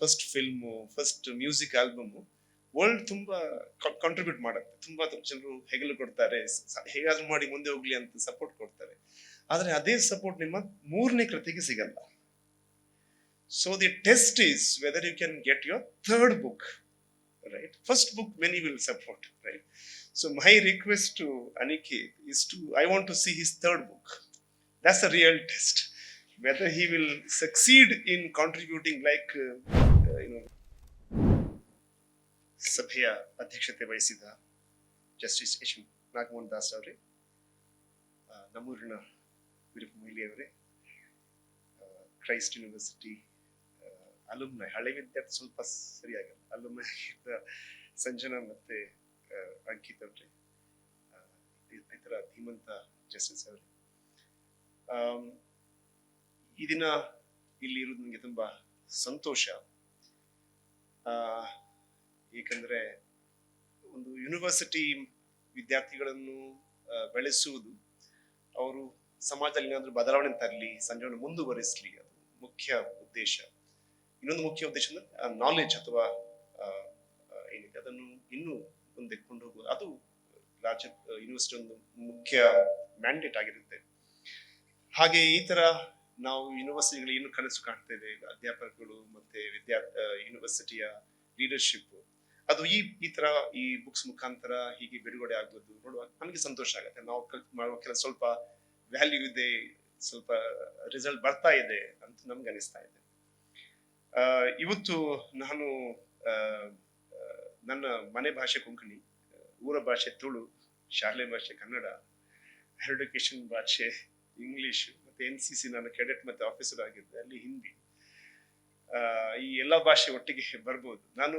First film, first music album world ತುಂಬಾ contribute ಮಾಡುತ್ತೆ. ತುಂಬಾ ಜನರು ಹೆಗಲು ಕೊಡ್ತಾರೆ, ಹೇಗಾದ್ರೂ ಮಾಡಿ ಮುಂದೆ ಹೋಗ್ಲಿ ಅಂತ ಸಪೋರ್ಟ್ ಕೊಡ್ತಾರೆ. ಆದ್ರೆ ಅದೇ ಸಪೋರ್ಟ್ ನಿಮ್ಮ ಮೂರನೇ ಕೃತಿಗೆ ಸಿಗಲ್ಲ. So the test is whether you can get your third book, right? First book many will support, right? So my request to Aniket is I want to see his third book. That's a real test, whether he will succeed in contributing like ಸಭೆಯ ಅಧ್ಯಕ್ಷತೆ ವಹಿಸಿದ justice H Nagamohan Das ಅವರೇ, ನಮ್ಮೂರಿನ ವೀರಪ್ಪ ಮೊಯ್ಲಿ ಅವರೇ, Christ university ಅಲುಮ್ನೈ, ಹಳೆ ವಿದ್ಯಾರ್ಥಿ ಸ್ವಲ್ಪ ಸರಿಯಾಗಲ್ಲ, ಅಲುಮ್ನೈ ಸಂಜನಾ ಮತ್ತೆ ಅಂಕಿತ್ ಅವ್ರೆ, ಇತರ ಧೀಮಂತ ಜಸ್ಟಿಸ್ ಅವ್ರೆ, ಈ ದಿನ ಇಲ್ಲಿ ಇರೋದು ನನಗೆ ತುಂಬಾ ಸಂತೋಷ. ಏಕೆಂದ್ರೆ ಒಂದು ಯೂನಿವರ್ಸಿಟಿ ವಿದ್ಯಾರ್ಥಿಗಳನ್ನು ಬೆಳೆಸುವುದು, ಅವರು ಸಮಾಜದಲ್ಲಿ ಏನಾದ್ರೂ ಬದಲಾವಣೆ ತರಲಿ, ಸಂಜೆಯನ್ನು ಮುಂದುವರಿಸಲಿ, ಅದು ಮುಖ್ಯ ಉದ್ದೇಶ. ಇನ್ನೊಂದು ಮುಖ್ಯ ಉದ್ದೇಶ ಅಂದ್ರೆ ನಾಲೆಜ್ ಅಥವಾ ಏನಿದೆ ಅದನ್ನು ಇನ್ನೂ ಮುಂದೆ ಕೊಂಡು ಹೋಗುವುದು, ಅದು ರಾಜ್ಯ ಯೂನಿವರ್ಸಿಟಿ ಒಂದು ಮುಖ್ಯ ಮ್ಯಾಂಡೇಟ್ ಆಗಿರುತ್ತೆ. ಹಾಗೆ ಈ ತರ ನಾವು ಯೂನಿವರ್ಸಿಟಿಗಳು ಏನು ಕನಸು ಕಾಣ್ತೇವೆ, ಅಧ್ಯಾಪಕರು ಮತ್ತೆ ಯೂನಿವರ್ಸಿಟಿಯ ಲೀಡರ್ಶಿಪ್, ಅದು ಈ ತರ ಈ ಬುಕ್ಸ್ ಮುಖಾಂತರ ಹೀಗೆ ಬಿಡುಗಡೆ ಆಗೋದು ನೋಡುವಾಗ ನಮಗೆ ಸಂತೋಷ ಆಗುತ್ತೆ. ನಾವು ಮಾಡುವ ಕೆಲಸ ಸ್ವಲ್ಪ ವ್ಯಾಲ್ಯೂ ಇದೆ, ಸ್ವಲ್ಪ ರಿಸಲ್ಟ್ ಬರ್ತಾ ಇದೆ ಅಂತ ನಮ್ಗೆ ಅನಿಸ್ತಾ ಇದೆ. ಇವತ್ತು ನಾನು ನನ್ನ ಮನೆ ಭಾಷೆ ಕೊಂಕಣಿ, ಊರ ಭಾಷೆ ತುಳು, ಶಾಲೆ ಭಾಷೆ ಕನ್ನಡ, ಎಜುಕೇಶನ್ ಭಾಷೆ ಇಂಗ್ಲಿಷ್, ಮತ್ತೆ NCC ನಾನು ಕೆಡೆಟ್ ಮತ್ತೆ ಆಫೀಸರ್ ಆಗಿದ್ದೆ, ಅಲ್ಲಿ ಹಿಂದಿ, ಈ ಎಲ್ಲಾ ಭಾಷೆ ಒಟ್ಟಿಗೆ ಬರ್ಬೋದು. ನಾನು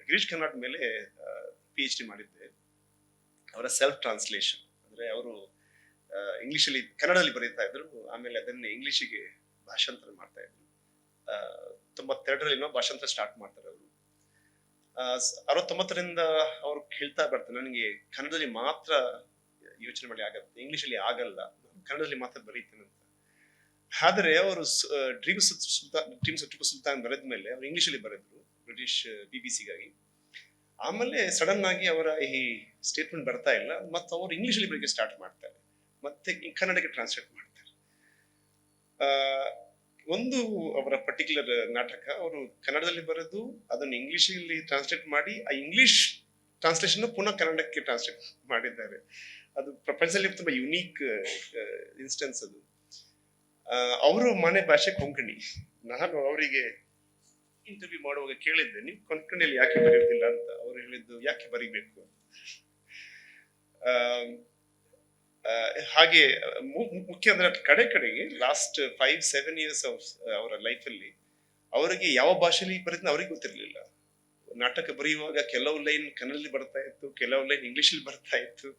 ಗಿರೀಶ್ ಕರ್ನಾಡ್ ಮೇಲೆ PhD ಮಾಡಿದ್ದೆ. ಅವರ ಸೆಲ್ಫ್ ಟ್ರಾನ್ಸ್ಲೇಷನ್ ಅಂದ್ರೆ ಅವರು ಇಂಗ್ಲಿಷಲ್ಲಿ ಕನ್ನಡದಲ್ಲಿ ಬರೀತಾ ಇದ್ರು, ಆಮೇಲೆ ಅದನ್ನೇ ಇಂಗ್ಲಿಷಿಗೆ ಭಾಷಾಂತರ ಮಾಡ್ತಾ ಇದ್ರು. 92ರಲ್ಲಿ ಭಾಷಾಂತರ ಸ್ಟಾರ್ಟ್ ಮಾಡ್ತಾರೆ ಅವರು. 69ರಿಂದ ಅವ್ರು ಹೇಳ್ತಾ ಬರ್ತಾರೆ, ನನಗೆ ಕನ್ನಡದಲ್ಲಿ ಮಾತ್ರ ಯೋಚನೆ ಮಾಡಿ ಆಗತ್ತೆ, ಇಂಗ್ಲಿಷಲ್ಲಿ ಆಗಲ್ಲ, ಕನ್ನಡದಲ್ಲಿ ಮಾತ್ರ ಬರೀತೇನೆ ಅಂತ. ಆದ್ರೆ ಅವರು ಡ್ರೀಮ್ಸ್ ಟಿಪ್ಪು ಸುಲ್ತಾನ್ ಬರೆದ್ಮೇಲೆ ಅವ್ರು ಇಂಗ್ಲಿಷಲ್ಲಿ ಬರೆದ್ರು ಬ್ರಿಟಿಷ್ BBC-ಗಾಗಿ. ಆಮೇಲೆ ಸಡನ್ ಆಗಿ ಅವರ ಈ ಸ್ಟೇಟ್ಮೆಂಟ್ ಬರ್ತಾ ಇಲ್ಲ, ಮತ್ತೆ ಅವರು ಇಂಗ್ಲಿಷಲ್ಲಿ ಬರೆಯಕ್ಕೆ ಸ್ಟಾರ್ಟ್ ಮಾಡ್ತಾರೆ, ಮತ್ತೆ ಕನ್ನಡಕ್ಕೆ ಟ್ರಾನ್ಸ್ಲೇಟ್ ಮಾಡ್ತಾರೆ. ಒಂದು ಅವರ ಪರ್ಟಿಕ್ಯುಲರ್ ನಾಟಕ ಅವರು ಕನ್ನಡದಲ್ಲಿ ಬರೆದು ಅದನ್ನು ಇಂಗ್ಲಿಷಲ್ಲಿ ಟ್ರಾನ್ಸ್ಲೇಟ್ ಮಾಡಿ, ಆ ಇಂಗ್ಲಿಷ್ ಟ್ರಾನ್ಸ್ಲೇಷನ್ ಪುನಃ ಕನ್ನಡಕ್ಕೆ ಟ್ರಾನ್ಸ್ಲೇಟ್ ಮಾಡಿದ್ದಾರೆ. ಅದು ಪ್ರಪಂಚದಲ್ಲಿ ತುಂಬಾ ಯುನೀಕ್ ಇನ್ಸ್ಟೆನ್ಸ್ ಅದು. ಅವರು ಮನೆ ಭಾಷೆ ಕೊಂಕಣಿ. ನಾನು ಅವರಿಗೆ ಇಂಟರ್ವ್ಯೂ ಮಾಡುವಾಗ ಕೇಳಿದ್ದೆ, ನೀವು ಕೊಂಕಣಿಯಲ್ಲಿ ಯಾಕೆ ಬರೆಯುವುದಿಲ್ಲ ಅಂತ. ಅವರು ಹೇಳಿದ್ದು, ಯಾಕೆ ಬರೀಬೇಕು. ಹಾಗೆ ಮುಖ್ಯ ಅಂದ್ರೆ ಕಡೆಗೆ ಲಾಸ್ಟ್ 5-7 years ಅವರ ಲೈಫಲ್ಲಿ ಅವರಿಗೆ ಯಾವ ಭಾಷೆಯಲ್ಲಿ ಬರೆದ ಅವ್ರಿಗೆ ಗೊತ್ತಿರ್ಲಿಲ್ಲ. ನಾಟಕ ಬರೆಯುವಾಗ ಕೆಲವು ಲೈನ್ ಕನ್ನಡದಲ್ಲಿ ಬರ್ತಾ ಇತ್ತು, ಕೆಲವು ಲೈನ್ ಇಂಗ್ಲಿಷಲ್ಲಿ ಬರ್ತಾ ಇತ್ತು,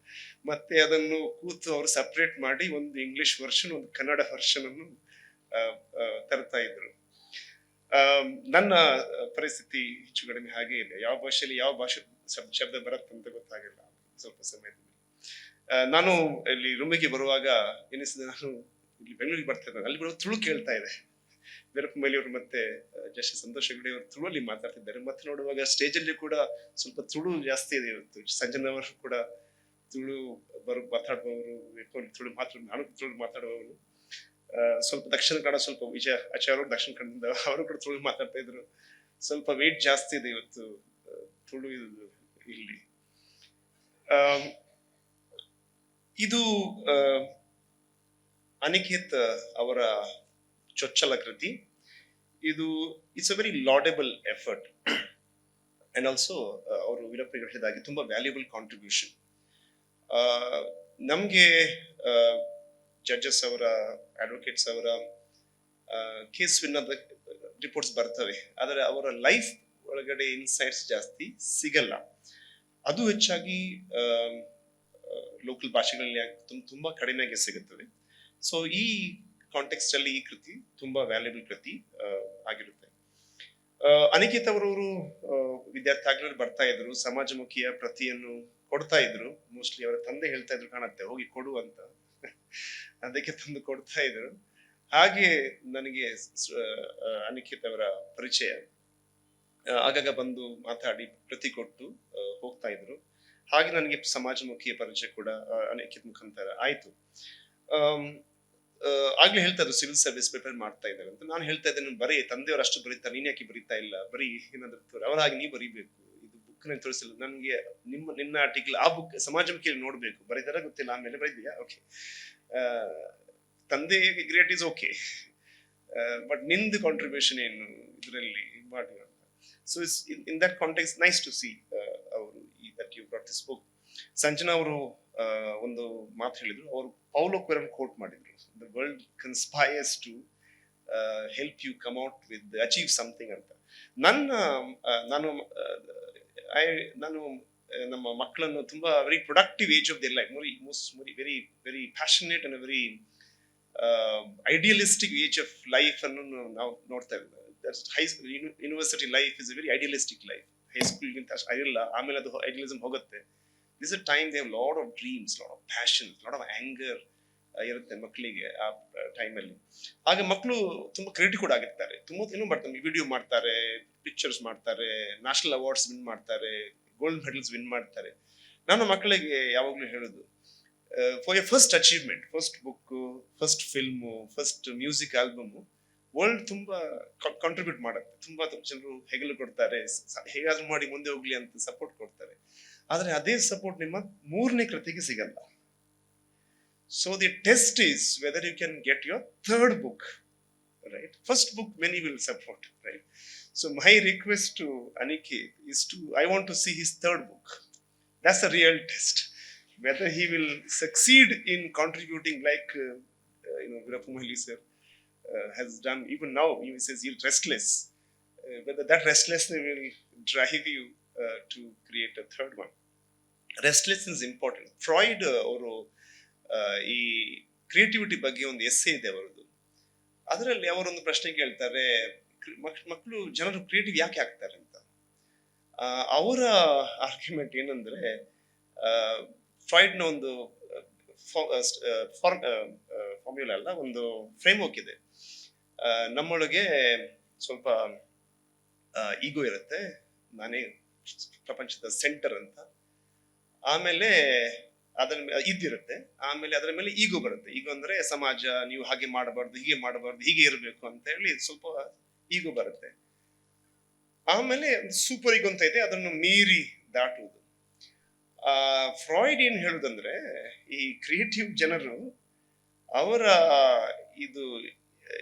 ಮತ್ತೆ ಅದನ್ನು ಕೂತು ಅವರು ಸಪರೇಟ್ ಮಾಡಿ ಒಂದು ಇಂಗ್ಲಿಷ್ ವರ್ಷನ್, ಒಂದು ಕನ್ನಡ ವರ್ಷನ್ ಅನ್ನು ತರ್ತಾ ಇದ್ರು. ನನ್ನ ಪರಿಸ್ಥಿತಿ ಹೆಚ್ಚು ಕಡಿಮೆ ಹಾಗೆ ಇದೆ. ಯಾವ ಭಾಷೆಯಲ್ಲಿ ಯಾವ ಭಾಷೆ ಶಬ್ದ ಬರುತ್ತಂತ ಗೊತ್ತಾಗಿಲ್ಲ ಸ್ವಲ್ಪ ಸಮಯದಲ್ಲಿ. ನಾನು ಇಲ್ಲಿ ರೂಮಿಗೆ ಬರುವಾಗ ಎನಿಸಿದೆ, ನಾನು ಇಲ್ಲಿ ಬೆಂಗಳೂರಿಗೆ ಬರ್ತಾ ಇದ್ದೆ, ಅಲ್ಲಿ ಬರುವ ತುಳು ಕೇಳ್ತಾ ಇದೆ. ವೀರಪ್ಪ ಮೊಯ್ಲಿ ಅವರು ಮತ್ತೆ ಜಸ್ಟಿಸ್ ಸಂತೋಷ್ ಹೆಗ್ಡೆ ಅವರು ತುಳುವಲ್ಲಿ ಮಾತಾಡ್ತಿದ್ದಾರೆ. ಮತ್ತೆ ನೋಡುವಾಗ ಸ್ಟೇಜ್ ಅಲ್ಲಿ ಕೂಡ ಸ್ವಲ್ಪ ತುಳು ಜಾಸ್ತಿ ಇದೆ ಇವತ್ತು. ಸಂಜನವರು ಕೂಡ ತುಳು ಮಾತಾಡುವವರು, ತುಳು ನಾನು ತುಳು ಮಾತಾಡುವವರು. ಸ್ವಲ್ಪ ದಕ್ಷಿಣ ಕನ್ನಡ, ಸ್ವಲ್ಪ ವಿಜಯ ಆಚಾರ್ಯ ಅವರು ದಕ್ಷಿಣ ಕನ್ನಡದಿಂದ, ಅವರು ಕೂಡ ತುಳು ಮಾತಾಡ್ತಾ ಇದ್ರು. ಸ್ವಲ್ಪ ವೇಟ್ ಜಾಸ್ತಿ ಇದೆ ಇವತ್ತು ತುಳು ಇಲ್ಲಿ. ಇದು ಅನಿಕೇತ್ ಅವರ ಚೊಚ್ಚಲ ಕೃತಿ. ಇದು it's a very laudable effort and also ಅವರು ವೀರಪ್ಪ ಹೇಳಿದಾಗೆ ತುಂಬಾ ವ್ಯಾಲ್ಯೂಬಲ್ ಕಾಂಟ್ರಿಬ್ಯೂಷನ್. ನಮ್ಗೆ ಜಡ್ಜಸ್ ಅವರ, ಅಡ್ವೊಕೇಟ್ಸ್ ಅವರ ಕೇಸ್ ವಿನ್ನದ ರಿಪೋರ್ಟ್ಸ್ ಬರ್ತವೆ, ಆದರೆ ಅವರ ಲೈಫ್ ಒಳಗಡೆ ಇನ್ಸೈಟ್ಸ್ ಜಾಸ್ತಿ ಸಿಗಲ್ಲ. ಅದು ಹೆಚ್ಚಾಗಿ ಲೋಕಲ್ ಭಾಷೆಗಳಲ್ಲಿ ತುಂಬಾ ಕಡಿಮೆಗೆ ಸಿಗುತ್ತವೆ. ಸೊ ಈ ಕಾಂಟೆಕ್ಸ್ಟ್ ಅಲ್ಲಿ ಈ ಕೃತಿ ತುಂಬಾ ವ್ಯಾಲ್ಯೂಬಲ್ ಕೃತಿ ಆಗಿರುತ್ತೆ. ಅನಿಕೇತ್ ಅವರವರು ವಿದ್ಯಾರ್ಥಿ ಆಗ್ಲೂ ಬರ್ತಾ ಇದ್ರು, ಸಮಾಜಮುಖಿಯ ಪ್ರತಿಯನ್ನು ಕೊಡ್ತಾ ಇದ್ರು. ಮೋಸ್ಟ್ಲಿ ಅವರ ತಂದೆ ಹೇಳ್ತಾ ಇದ್ರು ಕಾಣತ್ತೆ, ಹೋಗಿ ಕೊಡು ಅಂತ. ಅದಕ್ಕೆ ತಂದು ಕೊಡ್ತಾ ಇದ್ರು. ಹಾಗೆ ನನಗೆ ಅನಿಖಿತ್ ಅವರ ಪರಿಚಯ. ಆಗಾಗ ಬಂದು ಮಾತಾಡಿ ಪ್ರತಿ ಕೊಟ್ಟು ಹೋಗ್ತಾ ಇದ್ರು. ಹಾಗೆ ನನಗೆ ಸಮಾಜಮುಖಿಯ ಪರಿಚಯ ಕೂಡ ಅನಿಖಿತ್ ಮುಖಾಂತರ ಆಯ್ತು. ಆಮ್, ಆಗ್ಲೇ ಹೇಳ್ತಾ ಇದ್ರು ಸಿವಿಲ್ ಸರ್ವಿಸ್ ಪ್ರಿಪೇರ್ ಮಾಡ್ತಾ ಇದ್ದಾರೆ ಅಂತ. ನಾನು ಹೇಳ್ತಾ ಇದ್ದೇನೆ, ಬರೀ ತಂದೆಯವರು ಅಷ್ಟು ಬರೀತಾರೆ, ನೀನ್ ಯಾಕೆ ಬರೀತಾ ಇಲ್ಲ, ಬರೀ ಏನಾದ್ರು ಅವರಾಗಿ ನೀ ಬರೀಬೇಕು, ಇದು ಬುಕ್ ನ ತೋರಿಸಿಲ್ಲ ನನಗೆ, ನಿನ್ನ ಆರ್ಟಿಕಲ್ ಆ ಬುಕ್ ಸಮಾಜಮುಖಿಯಲ್ಲಿ ನೋಡ್ಬೇಕು, ಬರೀತಾರ ಗೊತ್ತಿಲ್ಲ, ಆಮೇಲೆ ಬರೀದ್ಯಾ, ಓಕೆ ತಂದೆ ಗ್ರೇಟ್ ಇಸ್ ಓಕೆ, ಬಟ್ ನಿಂದು ಕಾಂಟ್ರಿಬ್ಯೂಷನ್ ಏನು ಇದರಲ್ಲಿ ಮಾಡಿ ಅಂತ. So in that context nice to see ಅವರು that you brought this book. Sanjana ಅವರು ಒಂದು ಮಾತು ಹೇಳಿದ್ರು, ಅವರು ಪೌಲೋ ಕೊಯೆಲ್ಹೋ ಕೋಟ್ ಮಾಡಿದ್ರು, the world conspires to help you come out with achieve something ಅಂತ. ನನ್ನ ನಾನು ನಾನು ನಮ್ಮ ಮಕ್ಕಳನ್ನು ತುಂಬಾ very productive age of their life, very very passionate and very idealistic age of life ಅನ್ನು ನಾವು ನೋಡ್ತಾ ಇದ್ದೇವೆ. University life is a very idealistic life. ಹೈಸ್ಕೂಲ್ಗಿಂತ ಅಷ್ಟು ಐಡಿಯಲ್ಲ, ಆಮೇಲೆ ಅದು ಐಡಿಯಲಿಸಮ್ ಹೋಗುತ್ತೆ. This is time they have lot of dreams, lot of passion, lot of anger ಇರುತ್ತೆ ಮಕ್ಕಳಿಗೆ ಆ ಟೈಮಲ್ಲಿ. ಆಗ ಮಕ್ಕಳು ತುಂಬಾ ಕ್ರಿಯೇಟಿವ್ ಕೂಡ ಆಗಿರ್ತಾರೆ, ತುಂಬಾ ಏನೋ ಮಾಡ್ತಾರೆ, ವಿಡಿಯೋ ಮಾಡ್ತಾರೆ, ಪಿಕ್ಚರ್ಸ್ ಮಾಡ್ತಾರೆ, ನ್ಯಾಷನಲ್ ಅವಾರ್ಡ್ಸ್ ವಿನ್ ಮಾಡ್ತಾರೆ, ಗೋಲ್ಡ್ ಮೆಡಲ್ಸ್ ವಿನ್ ಮಾಡ್ತಾರೆ. ನಾನು ಮಕ್ಕಳಿಗೆ ಯಾವಾಗ್ಲೂ ಹೇಳುದು, for your first achievement, first book, first film, first music album, world ತುಂಬಾ ಕಾಂಟ್ರಿಬ್ಯೂಟ್ ಮಾಡುತ್ತೆ, ತುಂಬಾ ಜನರು ಹೆಗಲು ಕೊಡ್ತಾರೆ, ಹೇಗಾದ್ರೂ ಮಾಡಿ ಮುಂದೆ ಹೋಗ್ಲಿ ಅಂತ ಸಪೋರ್ಟ್ ಕೊಡ್ತಾರೆ. ಆದ್ರೆ ಅದೇ ಸಪೋರ್ಟ್ ನಿಮ್ಮ ಮೂರನೇ ಕೃತಿಗೆ ಸಿಗಲ್ಲ. So the test is whether you can get your third book, right? First book many will support, right? So my request to Aniket is I want to see his third book. That's the real test, whether he will succeed in contributing like Veerappa Moily sir has done. Even now he says he's restless, whether that restlessness will drive you to create a third one. Restlessness is important. Freud ಅವರು ಈ creativity ಬಗ್ಗೆ ಒಂದು essay ಇದೆ ಅವರದ್ದು. ಅದರಲ್ಲಿ ಅವರೊಂದು ಪ್ರಶ್ನೆ ಕೇಳ್ತಾರೆ, ಮಕ್ಕಳು ಜನರು ಕ್ರಿಯೇಟಿವ್ ಯಾಕೆ ಆಗ್ತಾರೆ ಅಂತ. ಅವರ ಆರ್ಗ್ಯುಮೆಂಟ್ ಏನಂದ್ರೆ, ಫ್ರಾಯ್ಡ್ನ ಒಂದು ಫಾರ್ಮ್ಯುಲಾ ಅಲ್ಲ, ಒಂದು ಫ್ರೇಮ್ವರ್ಕ್ ಇದೆ. ನಮ್ಮೊಳಗೆ ಸ್ವಲ್ಪ ಈಗೋ ಇರುತ್ತೆ, ನಾನೇ ಪ್ರಪಂಚದ ಸೆಂಟರ್ ಅಂತ. ಆಮೇಲೆ ಇದ್ದಿರುತ್ತೆ, ಆಮೇಲೆ ಅದರ ಮೇಲೆ ಈಗೋ ಬರುತ್ತೆ. ಈಗೋ ಅಂದ್ರೆ ಸಮಾಜ, ನೀವು ಹಾಗೆ ಮಾಡಬಾರ್ದು, ಹೀಗೆ ಮಾಡಬಾರ್ದು, ಹೀಗೆ ಇರಬೇಕು ಅಂತ ಹೇಳಿ ಸ್ವಲ್ಪ ಈಗೋ ಬರುತ್ತೆ. ಆಮೇಲೆ ಸೂಪರ್ ಈಗೋ ಅಂತ ಇದೆ, ಅದನ್ನು ಮೀರಿ ದಾಟುವುದು. ಫ್ರಾಯ್ಡ್ ಏನ್ ಹೇಳುದಂದ್ರೆ, ಈ ಕ್ರಿಯೇಟಿವ್ ಜನರು ಅವರ ಇದು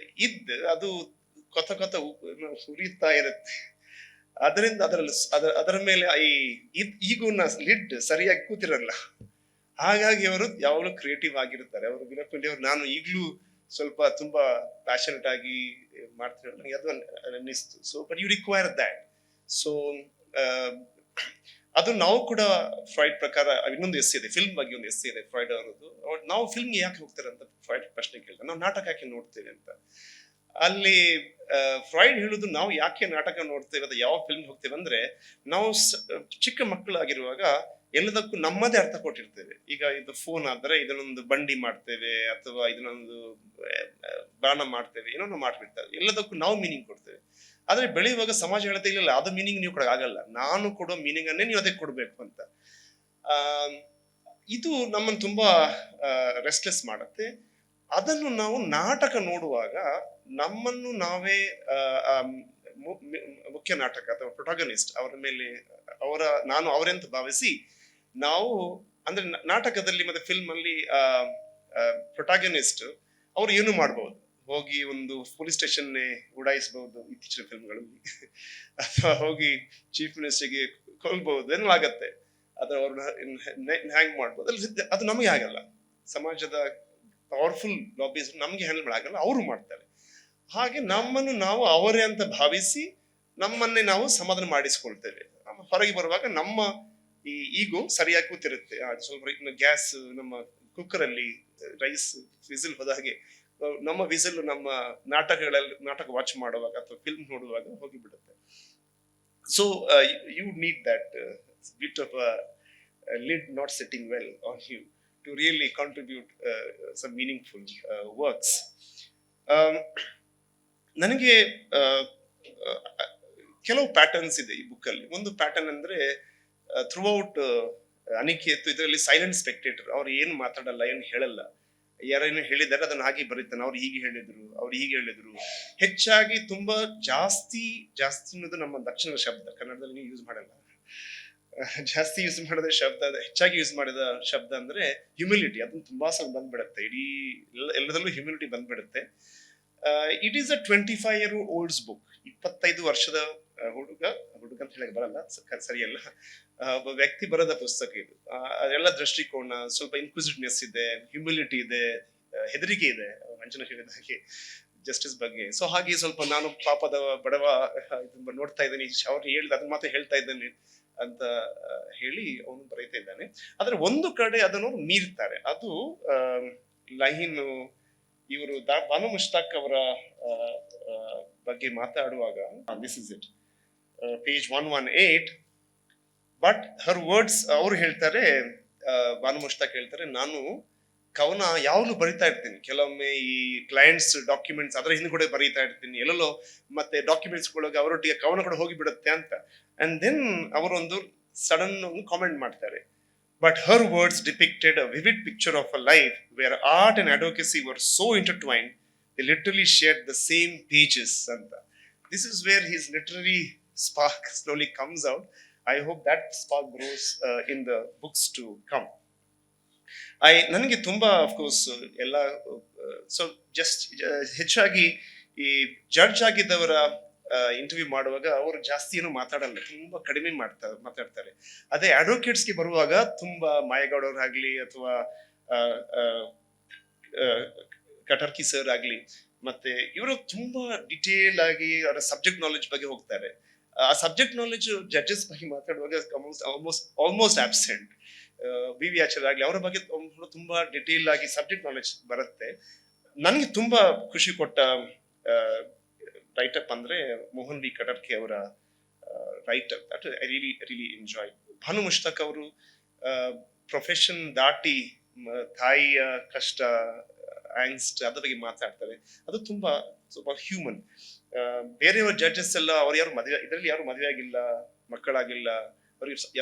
ಅದು ಕೊತ ಕೊತ ಉರಿತಾ ಇರುತ್ತೆ. ಅದರಿಂದ ಅದರ ಮೇಲೆ ಈ ಈಗೋನ ಲಿಡ್ ಸರಿಯಾಗಿ ಕೂತಿರಲ್ಲ. ಹಾಗಾಗಿ ಅವರು ಯಾವಾಗಲೂ ಕ್ರಿಯೇಟಿವ್ ಆಗಿರ್ತಾರೆ. ಅವರು ವೀರಪ್ಪಲ್ಲಿ ಅವರು, ನಾನು ಈಗಲೂ ಸ್ವಲ್ಪ ತುಂಬಾ ಪ್ಯಾಷನೇಟ್ ಆಗಿ ಮಾಡ್ತಿರೋ ನನಗೆ ಅದು ಅನ್ನಿಸ್ತು. So but you require that. So ಅದು ನಾವು ಕೂಡ ಫ್ರಾಯ್ಡ್ ಪ್ರಕಾರ ಇನ್ನೊಂದು ಎಸ್ಸೆ ಇದೆ, ಫಿಲ್ಮ್ ಬಗ್ಗೆ ಒಂದು ಎಸ್ಸೆ ಇದೆ ಫ್ರಾಯ್ಡ್ ಅವರದ್ದು. ನಾವು ಫಿಲ್ಮ್ಗೆ ಯಾಕೆ ಹೋಗ್ತಾರೆ ಅಂತ ಫ್ರಾಯ್ಡ್ ಪ್ರಶ್ನೆ ಕೇಳ್ತಾರೆ, ನಾವು ನಾಟಕ ಯಾಕೆ ನೋಡ್ತೇವೆ ಅಂತ. ಅಲ್ಲಿ ಫ್ರಾಯ್ಡ್ ಹೇಳುದು, ನಾವು ಯಾಕೆ ನಾಟಕ ನೋಡ್ತೇವೆ ಅಥವಾ ಯಾವ ಫಿಲ್ಮ್ ಹೋಗ್ತೇವೆ ಅಂದ್ರೆ, ನಾವು ಚಿಕ್ಕ ಮಕ್ಕಳಾಗಿರುವಾಗ ಎಲ್ಲದಕ್ಕೂ ನಮ್ಮದೇ ಅರ್ಥ ಕೊಟ್ಟಿರ್ತೇವೆ. ಈಗ ಇದು ಫೋನ್ ಆದ್ರೆ ಇದನ್ನೊಂದು ಬಂಡಿ ಮಾಡ್ತೇವೆ, ಅಥವಾ ಇದನ್ನೊಂದು ಬಾಣ ಮಾಡ್ತೇವೆ, ಏನೋ ಮಾಡ್ಬಿಡ್ತಾರೆ, ಎಲ್ಲದಕ್ಕೂ ನಾವು ಮೀನಿಂಗ್ ಕೊಡ್ತೇವೆ. ಆದ್ರೆ ಬೆಳೆಯುವಾಗ ಸಮಾಜ ಹೇಳುತ್ತೆ, ಇಲ್ಲ ಅದು ಮೀನಿಂಗ್ ನೀವು ಕೊಡಕ್ ಆಗಲ್ಲ, ನಾನು ಕೊಡೋ ಮೀನಿಂಗ್ ಅನ್ನೇ ನೀವು ಅದಕ್ಕೆ ಕೊಡ್ಬೇಕು ಅಂತ. ಇದು ನಮ್ಮನ್ನು ತುಂಬಾ ರೆಸ್ಟ್ಲೆಸ್ ಮಾಡುತ್ತೆ. ಅದನ್ನು ನಾವು ನಾಟಕ ನೋಡುವಾಗ ನಮ್ಮನ್ನು ನಾವೇ ಮುಖ್ಯ ನಾಟಕ ಅಥವಾ ಪ್ರೊಟಾಗನಿಸ್ಟ್ ಅವರ ಮೇಲೆ ನಾನು ಅವರೆಂತ ಭಾವಿಸಿ ನಾವು, ಅಂದ್ರೆ ನಾಟಕದಲ್ಲಿ ಮತ್ತೆ ಫಿಲ್ಮ್ ಅಲ್ಲಿ ಪ್ರೊಟಾಗನಿಸ್ಟ್ ಅವ್ರು ಏನು ಮಾಡ್ಬೋದು, ಹೋಗಿ ಒಂದು ಪೊಲೀಸ್ ಸ್ಟೇಷನ್ ಉಡಾಯಿಸಬಹುದು ಇತ್ತೀಚಿನ ಫಿಲ್ಮ್ಗಳಲ್ಲಿ, ಅಥವಾ ಹೋಗಿ ಚೀಫ್ ಮಿನಿಸ್ಟರ್ಗೆ ಕೊಲ್ಬಹುದು, ಏನೋ ಆಗತ್ತೆ, ಅಥವಾ ಅವ್ರನ್ನ ಹ್ಯಾಂಗ್ ಮಾಡ್ಬೋದು. ಅದು ನಮಗೆ ಆಗಲ್ಲ. ಸಮಾಜದ ಪವರ್ಫುಲ್ ಲಾಬೀಸ್ ನಮ್ಗೆ ಹ್ಯಾಂಡಲ್ ಮಾಡಾಗಲ್ಲ, ಅವರು ಮಾಡ್ತಾರೆ. ಹಾಗೆ ನಮ್ಮನ್ನು ನಾವು ಅವರೇ ಅಂತ ಭಾವಿಸಿ ನಮ್ಮನ್ನೇ ನಾವು ಸಮಾಧಾನ ಮಾಡಿಸ್ಕೊಳ್ತೇವೆ. ಹೊರಗೆ ಬರುವಾಗ ನಮ್ಮ ಈ ಈಗೋ ಸರಿಯಾಗಿ ಕೂತಿರುತ್ತೆ. ಸ್ವಲ್ಪ ಗ್ಯಾಸ್, ನಮ್ಮ ಕುಕ್ಕರ್ ಅಲ್ಲಿ ರೈಸ್ ವಿಸಿಲ್ ಹೋದ ಹಾಗೆ ನಮ್ಮ ವಿಸಿಲ್ ನಮ್ಮ ನಾಟಕ ವಾಚ್ ಮಾಡುವಾಗ ಅಥವಾ ಫಿಲ್ಮ್ ನೋಡುವಾಗ ಹೋಗಿ ಬಿಡುತ್ತೆ. So you need that bit of lid not setting well on you to really contribute some meaningful works. Um, ನನಗೆ ಆ, ಆ, ಕೆಲವು ಪ್ಯಾಟರ್ನ್ಸ್ ಇದೆ ಈ ಬುಕ್ಕಲ್ಲಿ. ಒಂದು ಪ್ಯಾಟರ್ನ್ ಅಂದ್ರೆ ಥ್ರೂ ಔಟ್ ಅನಿಕೇತ್ ಇದರಲ್ಲಿ ಸೈಲೆಂಟ್ ಸ್ಪೆಕ್ಟೇಟರ್. ಅವ್ರು ಏನು ಮಾತಾಡಲ್ಲ, ಏನು ಹೇಳಲ್ಲ. ಯಾರೇನು ಹೇಳಿದಾರೆ ಅದನ್ನ ಹಾಗೆ ಬರೀತಾನೆ. ಅವ್ರು ಹೀಗೆ ಹೇಳಿದ್ರು, ಅವ್ರು ಹೀಗೆ ಹೇಳಿದ್ರು. ಹೆಚ್ಚಾಗಿ ತುಂಬಾ ಜಾಸ್ತಿ ಅನ್ನೋದು ನಮ್ಮ ದಕ್ಷಿಣದ ಶಬ್ದ, ಕನ್ನಡದಲ್ಲಿ ಯೂಸ್ ಮಾಡಲ್ಲ. ಜಾಸ್ತಿ ಯೂಸ್ ಮಾಡಿದ ಶಬ್ದ, ಹೆಚ್ಚಾಗಿ ಯೂಸ್ ಮಾಡಿದ ಶಬ್ದ ಅಂದ್ರೆ ಹ್ಯುಮಿಲಿಟಿ. ಅದನ್ನ ತುಂಬಾ ಸಲ ಬಂದ್ಬಿಡುತ್ತೆ, ಇಡೀ ಎಲ್ಲದಲ್ಲೂ ಹ್ಯುಮಿಲಿಟಿ ಬಂದ್ಬಿಡುತ್ತೆ. It is a 25-year olds book. 25 ವರ್ಷದ ಹುಡುಗ ಅಂತ ಹೇಳಕ್ ಬರಲ್ಲ, ಸರಿಯಲ್ಲ, ಒಬ್ಬ ವ್ಯಕ್ತಿ ಬರದ ಪುಸ್ತಕ ಇದು. ಅದೆಲ್ಲ ದೃಷ್ಟಿಕೋನ, ಸ್ವಲ್ಪ ಇನ್ಕ್ವಿಸಿಟಿವ್ನೆಸ್ ಇದೆ, ಹ್ಯುಮಿಲಿಟಿ ಇದೆ, ಹೆದರಿಕೆ ಇದೆ, ಮಂಜುನ ಹೇಳಿದ ಹಾಗೆ ಜಸ್ಟಿಸ್ ಬಗ್ಗೆ. ಸೊ ಹಾಗೆ ಸ್ವಲ್ಪ ನಾನು ಪಾಪದ ಬಡವ ನೋಡ್ತಾ ಇದ್ದೀನಿ, ಅವ್ರು ಹೇಳಿದ ಅದನ್ನ ಮಾತ್ರ ಹೇಳ್ತಾ ಇದ್ದೇನೆ ಅಂತ ಹೇಳಿ ಅವನು ಬರೀತಾ ಇದ್ದಾನೆ. ಆದ್ರೆ ಒಂದು ಕಡೆ ಅದನ್ನು ಮೀರ್ತಾರೆ. ಅದು ಲೈನ್ ಇವರು ಬಾನು ಮುಷ್ತಾಕ್ ಅವರ ಬಗ್ಗೆ ಮಾತಾಡುವಾಗ, this is it, page 118. But Har words, ಅವ್ರು ಹೇಳ್ತಾರೆ, ಬಾನು ಮುಷ್ತಾಕ್ ಹೇಳ್ತಾರೆ, ನಾನು ಕವನ ಯಾವಾಗಲೂ ಬರಿತಾ ಇರ್ತೀನಿ. ಕೆಲವೊಮ್ಮೆ ಈ ಕ್ಲೈಂಟ್ಸ್ ಡಾಕ್ಯುಮೆಂಟ್ಸ್ ಅದರ ಹಿಂದ್ಗಡೆ ಬರೀತಾ ಇರ್ತೀನಿ ಎಲ್ಲೆಲ್ಲೋ, ಮತ್ತೆ ಡಾಕ್ಯುಮೆಂಟ್ಸ್ ಗಳೊಳಗೆ ಅವರೊಟ್ಟಿಗೆ ಕವನ ಕೂಡ ಹೋಗಿ ಬಿಡುತ್ತೆ ಅಂತ. ಅಂಡ್ ದೆನ್ ಅವರೊಂದು ಸಡನ್ ಒಂದು ಕಾಮೆಂಟ್ ಮಾಡ್ತಾರೆ. But her words depicted a vivid picture of a life where art and advocacy were so intertwined, they literally shared the same pages. Anta. This is where his literary spark slowly comes out. I hope that spark grows in the books to come. ನನಗೆ ತುಂಬಾ of course ಎಲ್ಲ, so just ಹೆಚ್ಚಾಗಿ ಈ judge ಆಗಿದ್ದವರ interview ಮಾಡುವಾಗ ಅವರು ಜಾಸ್ತಿ ಏನು ಮಾತಾಡಲ್ಲ, ತುಂಬಾ ಕಡಿಮೆ ಮಾತಾಡ್ತಾರೆ. ಅದೇ ಅಡ್ವೊಕೇಟ್ಸ್ಗೆ ಬರುವಾಗ ತುಂಬಾ ಮಾಯಗೌಡ ಅವ್ರಾಗ್ಲಿ ಅಥವಾ ಕಟರ್ಕಿ ಸರ್ ಆಗ್ಲಿ, ಮತ್ತೆ ಇವರು ತುಂಬಾ ಡಿಟೇಲ್ ಆಗಿ ಅವರ ಸಬ್ಜೆಕ್ಟ್ ನಾಲೆಜ್ ಬಗ್ಗೆ ಹೋಗ್ತಾರೆ. ಆ ಸಬ್ಜೆಕ್ಟ್ ನಾಲೆಜ್ ಜಡ್ಜಸ್ ಬಗ್ಗೆ ಮಾತಾಡುವಾಗ ಆಲ್ಮೋಸ್ಟ್ ಆಬ್ಸೆಂಟ್. ವಿ ಆಚಾರ್ಯ ಆಗ್ಲಿ, ಅವರ ಬಗ್ಗೆ ತುಂಬಾ ಡಿಟೇಲ್ ಆಗಿ ಸಬ್ಜೆಕ್ಟ್ ನಾಲೆಜ್ ಬರುತ್ತೆ. ನನಗೆ ತುಂಬಾ ಖುಷಿ ಕೊಟ್ಟ ರೈಟಪ್ ಅಂದ್ರೆ ಮೋಹನ್ ವಿ ಕಟರ್ಕಿ ಅವರ writeup. That I really enjoy. Banu Mushtaq ಅವರು ಪ್ರೊಫೆಷನ್ ದಾಟಿ ತಾಯಿಯ ಕಷ್ಟ, ಆಂಗ್ಸ್ಟ್ ಅದ್ರ ಬಗ್ಗೆ ಮಾತಾಡ್ತಾರೆ. ಅದು ತುಂಬಾ ಹ್ಯೂಮನ್. ಬೇರೆಯವ್ರ ಜಡ್ಜಸ್ ಎಲ್ಲ ಅವ್ರು ಯಾರು ಇದರಲ್ಲಿ ಯಾರು ಮದುವೆ ಆಗಿಲ್ಲ, ಮಕ್ಕಳಾಗಿಲ್ಲ,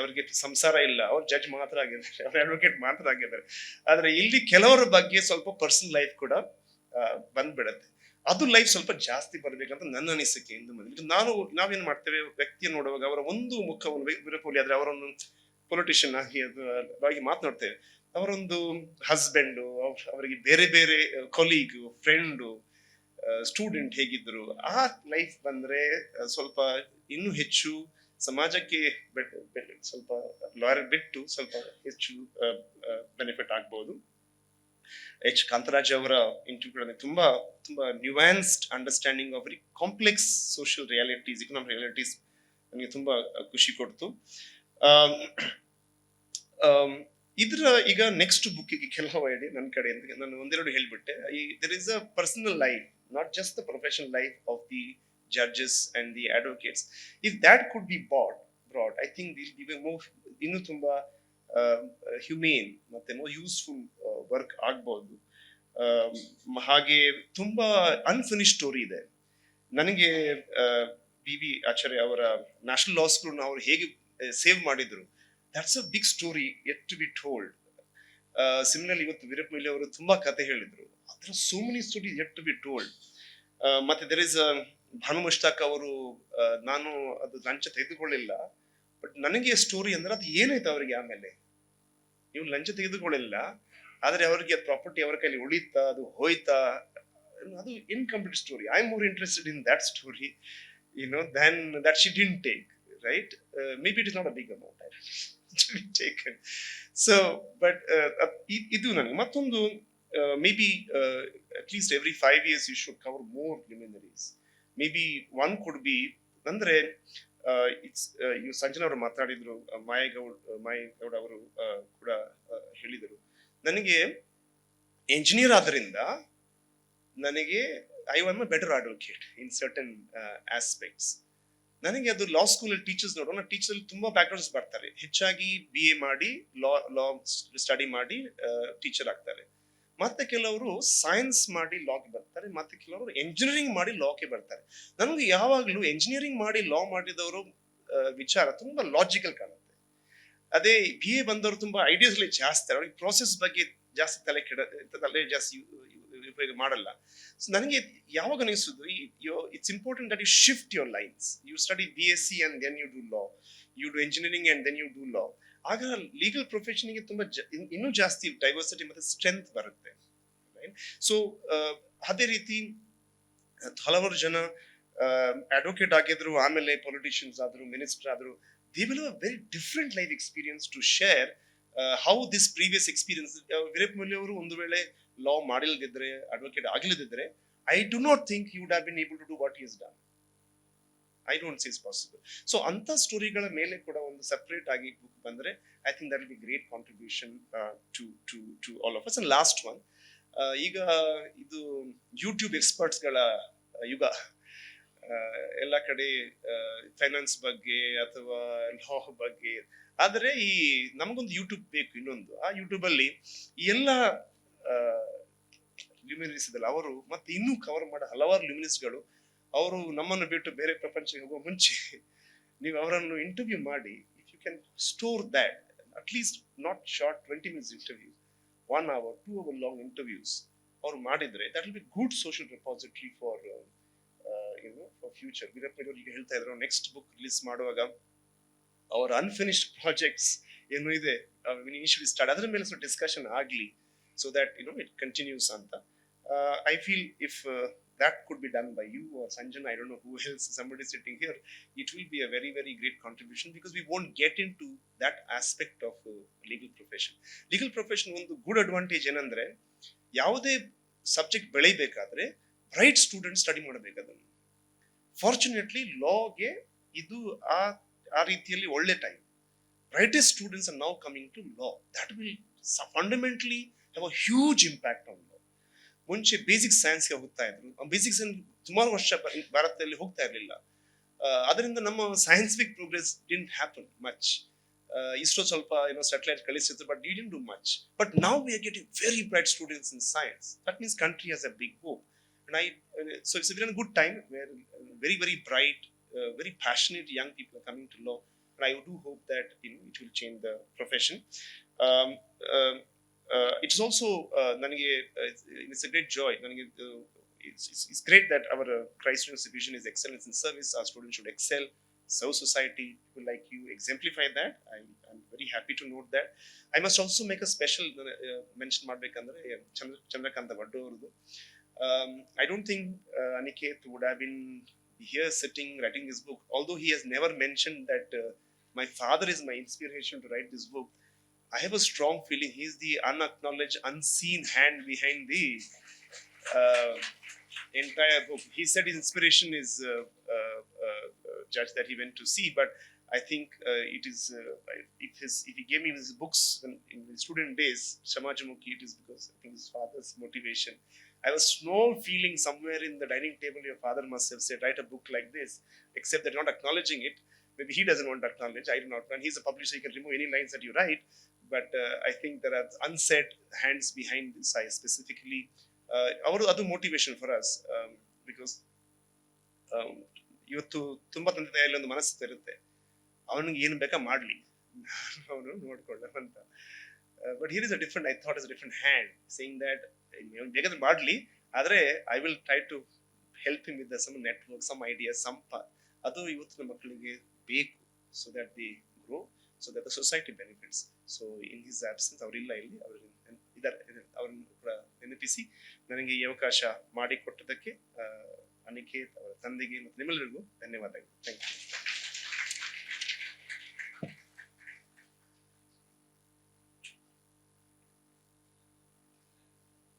ಅವ್ರಿಗೆ ಸಂಸಾರ ಇಲ್ಲ, ಅವ್ರು ಜಡ್ಜ್ ಮಾತ್ರ ಆಗಿದ್ದಾರೆ, ಅವ್ರ ಅಡ್ವೊಕೇಟ್ ಮಾತ್ರ ಆಗಿದ್ದಾರೆ. ಆದ್ರೆ ಇಲ್ಲಿ ಕೆಲವರ ಬಗ್ಗೆ ಸ್ವಲ್ಪ ಪರ್ಸನಲ್ ಲೈಫ್ ಕೂಡ ಬಂದ್ಬಿಡತ್ತೆ. ಅದು ಲೈಫ್ ಸ್ವಲ್ಪ ಜಾಸ್ತಿ ಬರ್ಬೇಕಂತ ನನ್ನ ಅನಿಸಿಕೆ. ನಾವೇನ್ ಮಾಡ್ತೇವೆ, ವ್ಯಕ್ತಿಯ ನೋಡುವಾಗ ಅವರ ಒಂದು ಮುಖವನ್ನು ವಿರಪೋಲಿ ಆದ್ರೆ ಅವರೊಂದು ಪೊಲಿಟಿಷಿಯನ್ ಆಗಿ ಮಾತನಾಡ್ತೇವೆ. ಅವರೊಂದು ಹಸ್ಬೆಂಡ್, ಅವರಿಗೆ ಬೇರೆ ಬೇರೆ ಕೊಲೀಗ್, ಫ್ರೆಂಡು, ಸ್ಟೂಡೆಂಟ್ ಹೇಗಿದ್ರು, ಆ ಲೈಫ್ ಬಂದ್ರೆ ಸ್ವಲ್ಪ ಇನ್ನೂ ಹೆಚ್ಚು ಸಮಾಜಕ್ಕೆ ಸ್ವಲ್ಪ ಲಾಯರ್ ಬಿಟ್ಟು ಸ್ವಲ್ಪ ಹೆಚ್ಚು ಬೆನಿಫಿಟ್ ಆಗ್ಬಹುದು. ಎಚ್ ಕಾಂತರಾಜ್ ಅವರ ಇಂಟರ್ವ್ಯೂಗಳಲ್ಲಿ ತುಂಬಾ nuanced understanding of very complex social realities, economic realities ನನಗೆ ತುಂಬಾ ಖುಷಿ ಕೊಡ್ತು. ಇದ್ರ ಈಗ ನೆಕ್ಸ್ಟ್ ಬುಕ್ಕಿಗೆ ಕೆಲವು ಐಡಿಯಾ ನನ್ನ ಕಡೆ ನಾನು ಒಂದೆರಡು ಹೇಳ್ಬಿಟ್ಟೆ. There is a personal life, not just the professional life of the judges and the advocates. If that could be broad, I think will be more, ಇನ್ನೂ ತುಂಬಾ ಹ್ಯೂಮೇನ್ ಮತ್ತೆ ಮೋರ್ ಯೂಸ್ಫುಲ್ ವರ್ಕ್ ಆಗ್ಬಹುದು. ಹಾಗೆ ತುಂಬಾ ಅನ್ಫಿನಿಶ್ ಸ್ಟೋರಿ ಇದೆ. ನನಗೆ V ಆಚಾರ್ಯ ಅವರ national law school ಅವ್ರು ಹೇಗೆ ಸೇವ್ ಮಾಡಿದ್ರು, that's a big story yet to be told. Similarly ಇವತ್ತು ವೀರಪ್ಪ ಮೊಯ್ಲಿ ಅವರು ತುಂಬಾ ಕತೆ ಹೇಳಿದ್ರು, ಅದರ so many story yet to be told. ಮತ್ತೆ ದರ್ ಇಸ್ ಭಾನು ಮುಷ್ತಾಕ್ ಅವರು, ನಾನು ಅದು ಲಂಚ ತೆಗೆದುಕೊಳ್ಳಿಲ್ಲ, ಬಟ್ ನನಗೆ ಸ್ಟೋರಿ ಅಂದ್ರೆ ಅದು ಏನಾಯ್ತು ಅವರಿಗೆ, ಆಮೇಲೆ ನೀವು ಲಂಚ ತೆಗೆದುಕೊಳ್ಳಿಲ್ಲ ಆದ್ರೆ ಅವರಿಗೆ ಪ್ರಾಪರ್ಟಿ ಅವರ ಕೈಲಿ ಉಳಿತಾ, ಅದು ಹೋಯ್ತಾ, ಅದು incomplete story. I am more interested in that story, than that she didn't take, right? Maybe it is not a big amount to be taken. So, but ಇದು ನನಗೆ ಮತ್ತೊಂದು, maybe at least every 5 years you should cover more luminaries. Maybe one could be, ಅಂದ್ರೆ ಸಂಜನಾ ಅವರು ಮಾತಾಡಿದ್ರು, ಮಾಯಗೌಡ ಅವರು ಕೂಡ ಹೇಳಿದರು, ನನಗೆ ಎಂಜಿನಿಯರ್ ಆದ್ರಿಂದ ನನಗೆ I am a better advocate in certain aspects. ನನಗೆ ಅದು ಲಾ ಸ್ಕೂಲ್ ಟೀಚರ್ಸ್ ನೋಡೋಣ, ಟೀಚರ್ ತುಂಬಾ ಬ್ಯಾಕ್ಗ್ರೌಂಡ್ಸ್ ಬರ್ತಾರೆ, ಹೆಚ್ಚಾಗಿ BA ಮಾಡಿ ಲಾ ಸ್ಟಡಿ ಮಾಡಿ ಟೀಚರ್ ಆಗ್ತಾರೆ. ಮತ್ತೆ ಕೆಲವರು ಸೈನ್ಸ್ ಮಾಡಿ ಲಾಗೆ ಬರ್ತಾರೆ, ಮತ್ತೆ ಕೆಲವರು ಎಂಜಿನಿಯರಿಂಗ್ ಮಾಡಿ ಲಾಗೆ ಬರ್ತಾರೆ. ನನಗೆ ಯಾವಾಗ್ಲೂ ಎಂಜಿನಿಯರಿಂಗ್ ಮಾಡಿ ಲಾ ಮಾಡಿದವರು ವಿಚಾರ ತುಂಬಾ ಲಾಜಿಕಲ್ ಕಾಣುತ್ತೆ. ಅದೇ BA ಬಂದವರು ತುಂಬಾ ಐಡಿಯಾಸ್ಲಿ ಜಾಸ್ತಿ, ಅವ್ರಿಗೆ ಪ್ರೋಸೆಸ್ ಬಗ್ಗೆ ಜಾಸ್ತಿ ತಲೆ ಜಾಸ್ತಿ ಉಪಯೋಗ ಮಾಡಲ್ಲ. ಸೊ ನನಗೆ ಯಾವಾಗ ಅನಿಸುದು, it's important that you shift your lines. You study BSc and then you do law, you do engineering and then you do law. ಆಗ ಲೀಗಲ್ ಪ್ರೊಫೆಷನ್ಗೆ ತುಂಬಾ ಇನ್ನೂ ಜಾಸ್ತಿ ಡೈವರ್ಸಿಟಿ ಮತ್ತೆ ಸ್ಟ್ರೆಂತ್ ಬರುತ್ತೆ. ಸೊ ಅದೇ ರೀತಿ ಹಲವಾರು ಜನ ಅಡ್ವೊಕೇಟ್ ಆಗಿದ್ರು, ಆಮೇಲೆ ಪೊಲಿಟಿಷಿಯನ್ಸ್ ಆದ್ರು, ಮಿನಿಸ್ಟರ್ ಆದ್ರು. They will have a very different life experience to share how this previous experience. Veerappa Moily ಅವರು ಒಂದು ವೇಳೆ ಲಾ ಮಾಡಿಲ್ಲದಿದ್ರೆ, advocate ಆಗಲಿದ್ದರೆ, I do not think he would have been able to do what he has done. I don't say it's possible. So ಅಂತ ಸ್ಟೋರಿಗಳ ಮೇಲೆ ಕೂಡ ಒಂದು separate ಆಗಿ book ಬಂದ್ರೆ, I think that will be great contribution to all of us. And last one, ಈಗ ಇದು YouTube experts ಗಳ ಯುಗ. ಎಲ್ಲ ಕಡೆ ಫೈನಾನ್ಸ್ ಬಗ್ಗೆ ಅಥವಾ ಲಾ ಬಗ್ಗೆ. ಆದ್ರೆ ಈ ನಮಗೊಂದು ಯೂಟ್ಯೂಬ್ ಬೇಕು. ಇನ್ನೊಂದು, ಆ ಯೂಟ್ಯೂಬ್ ಅಲ್ಲಿ ಎಲ್ಲ ಲ್ಯೂಮಿನಿಸ್ ಇದಲ್ಲ ಅವರು, ಮತ್ತೆ ಇನ್ನೂ ಕವರ್ ಮಾಡೋ ಹಲವಾರು ಲ್ಯೂಮಿನಿಸ್ಟ್ಗಳು, ಅವರು ನಮ್ಮನ್ನು ಬಿಟ್ಟು ಬೇರೆ ಪ್ರಪಂಚಕ್ಕೆ ಹೋಗುವ ಮುಂಚೆ ನೀವು ಅವರನ್ನು ಇಂಟರ್ವ್ಯೂ ಮಾಡಿ, if you can store that, at least not short 20 minutes interview, 1 hour 2 hour long interviews ಅವ್ರು ಮಾಡಿದ್ರೆ, that will be good social repository for for future. Veerappa Moily ಈಗ ಹೇಳ್ತಾ ಇದ್ರು, ನೆಕ್ಸ್ಟ್ ಬುಕ್ ರಿಲೀಸ್ ಮಾಡುವಾಗ ಅವರ ಅನ್ಫಿನಿಶ್ಡ್ ಪ್ರಾಜೆಕ್ಟ್ಸ್ ಏನು ಇದೆ ಇನಿಷಿಯಲಿ ಸ್ಟಾರ್ಟ್, ಅದರ ಮೇಲೆ ಸ್ವಲ್ಪ ಡಿಸ್ಕಷನ್ ಆಗಲಿ, ಸೊ ದಟ್ ಇಟ್ ಕಂಟಿನ್ಯೂಸ್ ಅಂತ. I feel if that could be done by you or Sanjana, I don't know who else, somebody sitting here, it will be a very, very great contribution, because we won't get into that aspect of legal profession. Legal profession ಒಂದು good advantage ಏನಂದ್ರೆ, ಯಾವುದೇ subject ಬೆಳಿಬೇಕಾದ್ರೆ bright student study ಮಾಡಬೇಕು ಅದನ್ನು. Fortunately ಲಾಗೆ ಇದು ಆ ರೀತಿಯಲ್ಲಿ ಒಳ್ಳೆ time. Brightest students are now coming to law. That will fundamentally have a huge impact on law. ಮುಂಚೆ ಬೇಸಿಕ್ ಸೈನ್ಸ್ಗೆ ಹೋಗ್ತಾ ಇದ್ರು, ಬೇಸಿಕ್ ಸೈನ್ಸ್ ಸುಮಾರು ವರ್ಷ ಭಾರತದಲ್ಲಿ ಹೋಗ್ತಾ ಇರಲಿಲ್ಲ. ಅದರಿಂದ ನಮ್ಮ scientific progress didn't happen much. ISRO ಸ್ವಲ್ಪ ಸ್ಯಾಟಲೈಟ್ ಕಳಿಸಿದ್ರು, but didn't do much. But now we are getting very bright students in science. That means country has a big hope. And so it's a very good time where very, very bright, very passionate young people are coming to law. And I do hope that it will change the profession. It's also it's a great joy. It's great that our Christ University vision is excellence in service. Our students should excel, serve society. People like you exemplify that. I'm very happy to note that. I must also make a special mention ಮಾಡಬೇಕಂದ್ರೆ ಚಂದ್ರಕಾಂತ ವಡ್ಡು ಅವರದು. I don't think Aniket would have been here sitting writing this book, although he has never mentioned that my father is my inspiration to write this book. I have a strong feeling he is the unacknowledged, unseen hand behind the entire book. He said his inspiration is Judge that he went to see, but I think it is if he gave me his books in his student days, Samajamukhi, it is because I think his father's motivation. I have a small feeling somewhere in the dining table your father must have said, write a book like this, except they're not acknowledging it. Maybe he doesn't want to acknowledge, I do not. And he's a publisher, he can remove any lines that you write. But I think there are unsaid hands behind this. I specifically, adu motivation for us, because ಇವತ್ತು ತುಂಬಾ ತಂದೆ ತಾಯಿಯಲ್ಲಿ ಒಂದು ಮನಸ್ಸು ಇರುತ್ತೆ, ಅವನಿಗೆ ಏನು ಬೇಕಾ ಮಾಡ್ಲಿ, ಅವನು ನೋಡ್ಕೊಳ್ಳ ಅಂತ. But here is a different, I thought is a different hand saying that ಬೇಕಾದ್ರೆ ಮಾಡ್ಲಿ, ಆದ್ರೆ I will try to help him with some network, some ideas, some path. ಅದು ಇವತ್ತಿನ ಮಕ್ಕಳಿಗೆ ಬೇಕು, so that they grow, so that the society benefits. So in his absence, ಅವರಿಲ್ಲ ಇಲ್ಲಿ, ಅವರನ್ನು ಕೂಡ ನೆನಪಿಸಿ ನನಗೆ ಈ ಅವಕಾಶ ಮಾಡಿಕೊಟ್ಟದಕ್ಕೆ ಅನಿಕೇತ್ ಅವರ ತಂದೆಗೆ ಮತ್ತು ನಿಮ್ಮೆಲ್ಲರಿಗೂ ಧನ್ಯವಾದಗಳು. Thank you.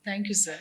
Thank you, sir.